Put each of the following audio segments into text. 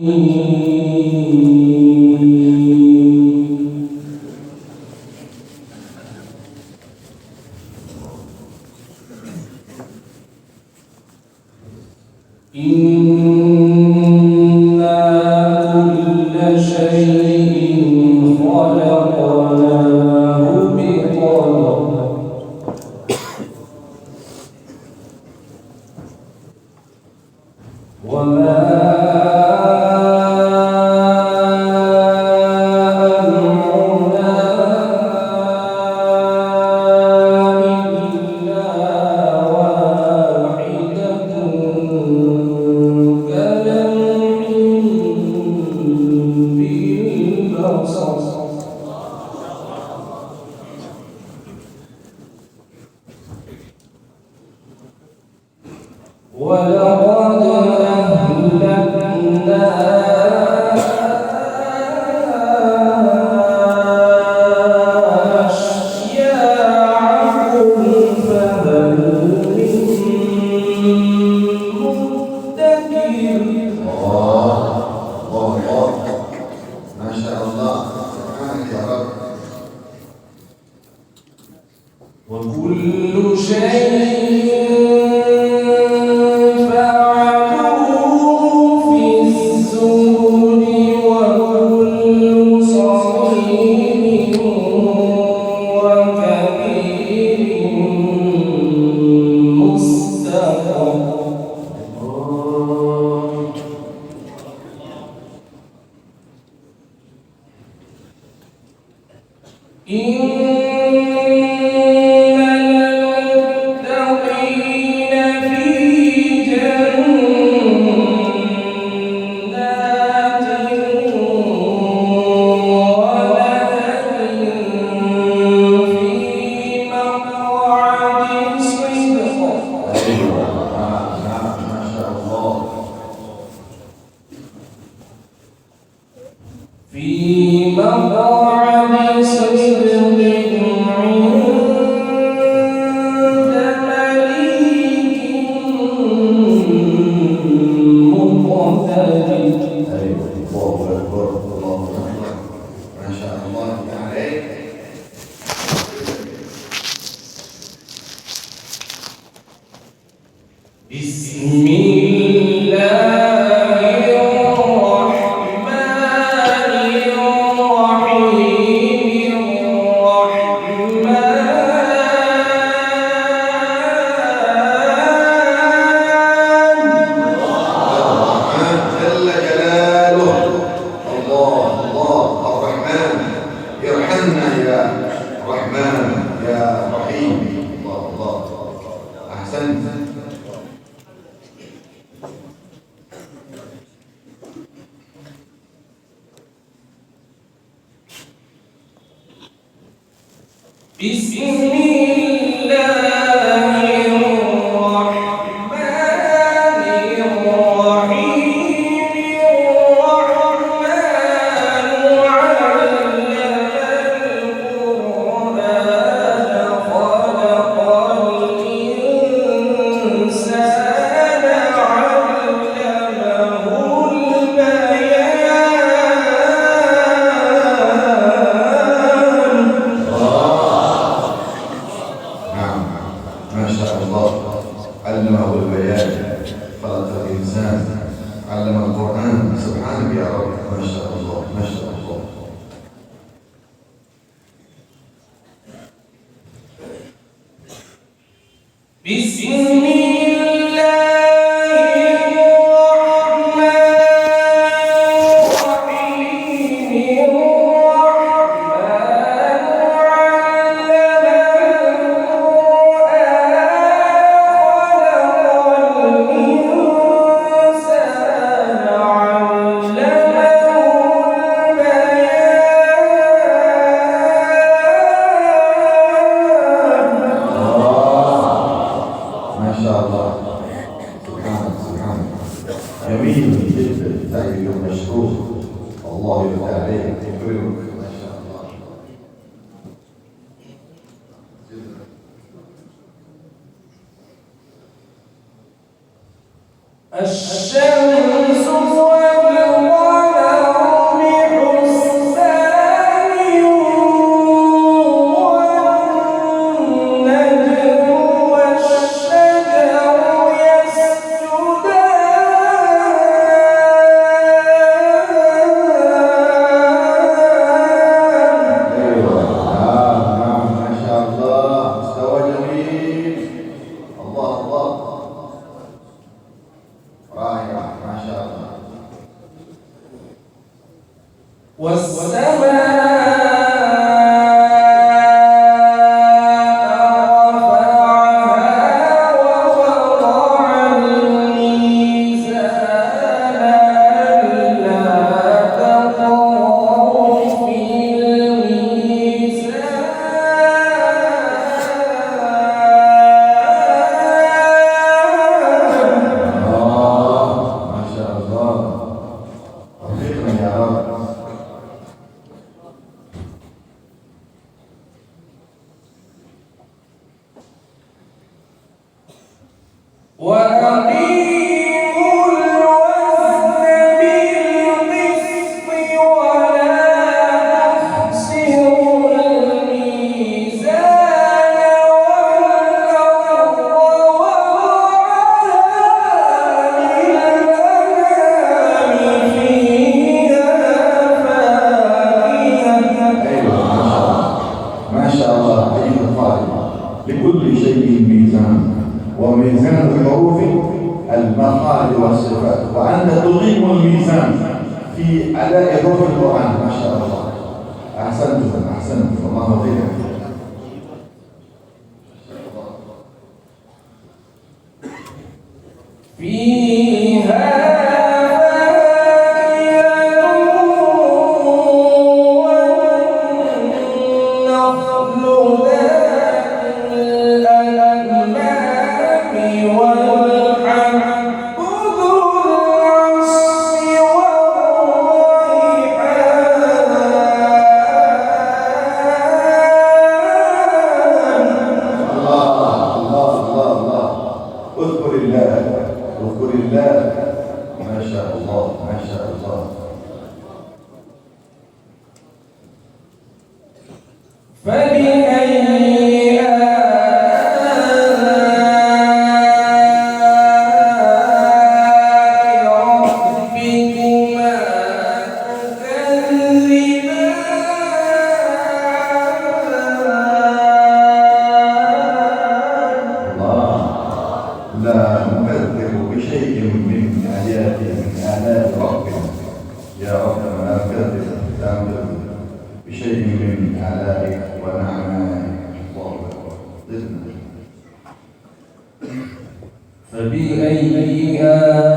وكل شيء الشمس والقمر لكل شيء ميزان، وميزان الحروف المخارج والصفات، وأنت تقيم الميزان في أداء حروف القرآن. ما شاء الله، أحسنتم أحسنتم، الله خيرا. اذكر الله. ما شاء الله ما شاء الله. فبأي لا نكذب بشيء من آيات ربنا يا ربنا، لا نكذب بشيء من آلائك ونعمائك. الله أكبر. زدنا. فبأي آلاء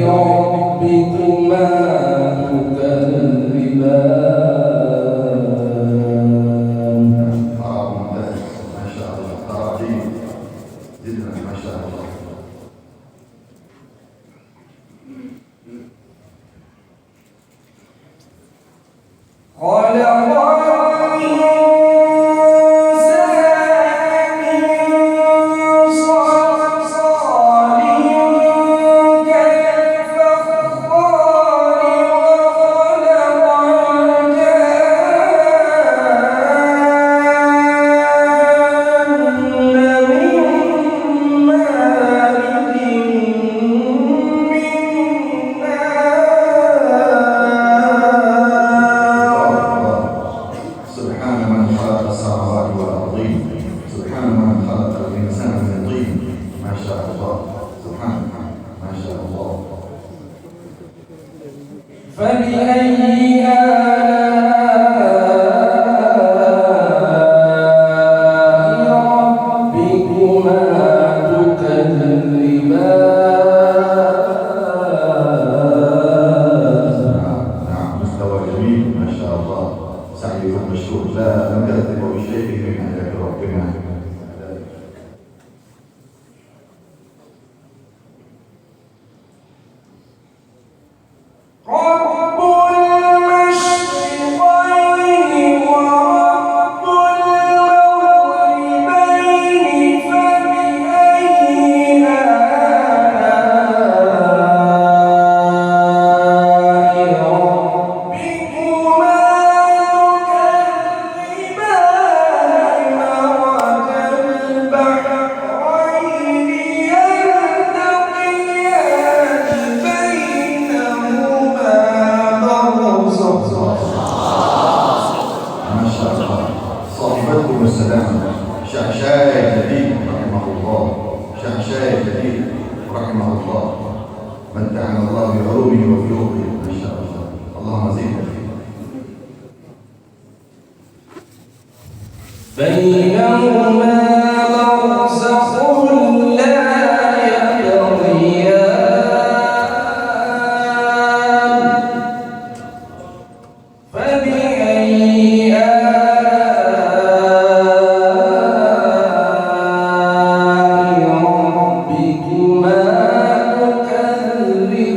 ربكما تكذبان؟ فبأي آلاء ربكما تكذبان؟ نعم، مستوى جميل ما شاء الله، سعيكم مشكور. لا نكذب بشيء من آيات ربنا. صاحبكم السلام شعشاع جديد رحمه الله، شعشاع جديد رحمه الله، متعنا الله بعلومه وفيوقه ما شاء الله. اللهم زدنا فيه. بينهما برزخ لا يبغيان فبأي آلاء ربكما تكذبان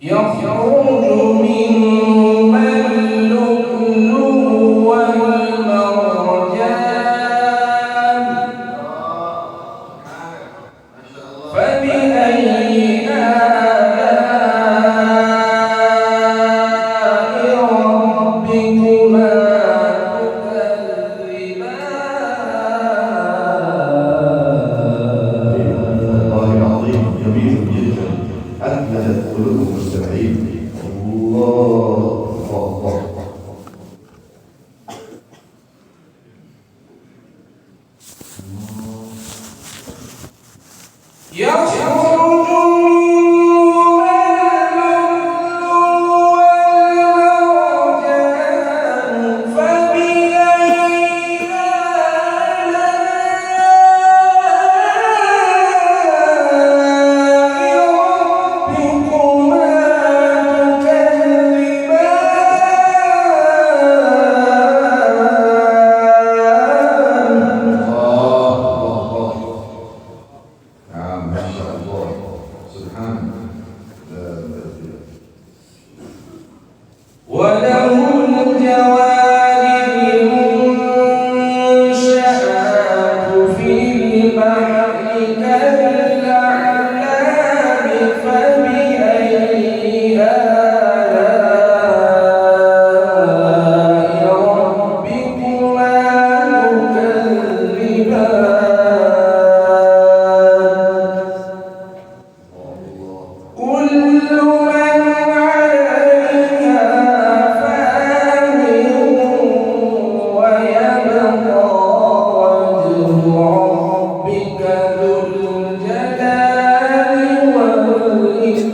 يخرج منهما اللؤلؤ والمرجان فبأي آلاء ربكما تكذبان الله العظيم جميل جدا، أكملت قلوب المستمعين. الله الله. يخرج منهما اللؤلؤ والمرجان فبأي آلاء ربكما تكذبان نعم ما شاء الله سبحان وله الجوار المنشآت في البحر كالأعلام فبأي آلاء ربكما تكذبان كل من عليها فان ويبقى وجه ربك ذو الجلال والإكرام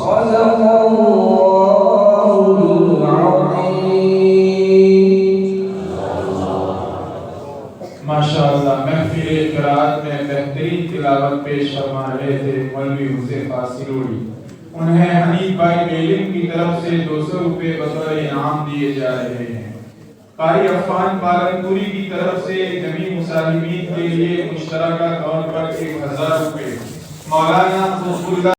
صدق الله العظيم माशाअल्लाह महफिल क़िराअत में बेहतरीन तिलावत पेश फरमा रहे थे मौलवी हुज़ैफा सिरोड़ी। उन्हें हनीफ भाई बेलिम की तरफ से 200 रुपए बतौर इनाम दिए जा रहे हैं। कारी अफ़ान पालनपुरी की तरफ से जमी मुसाहिबीन के लिए मुश्तरका तौर पर 1000 रुपए, मौलाना खुशबुल्लाह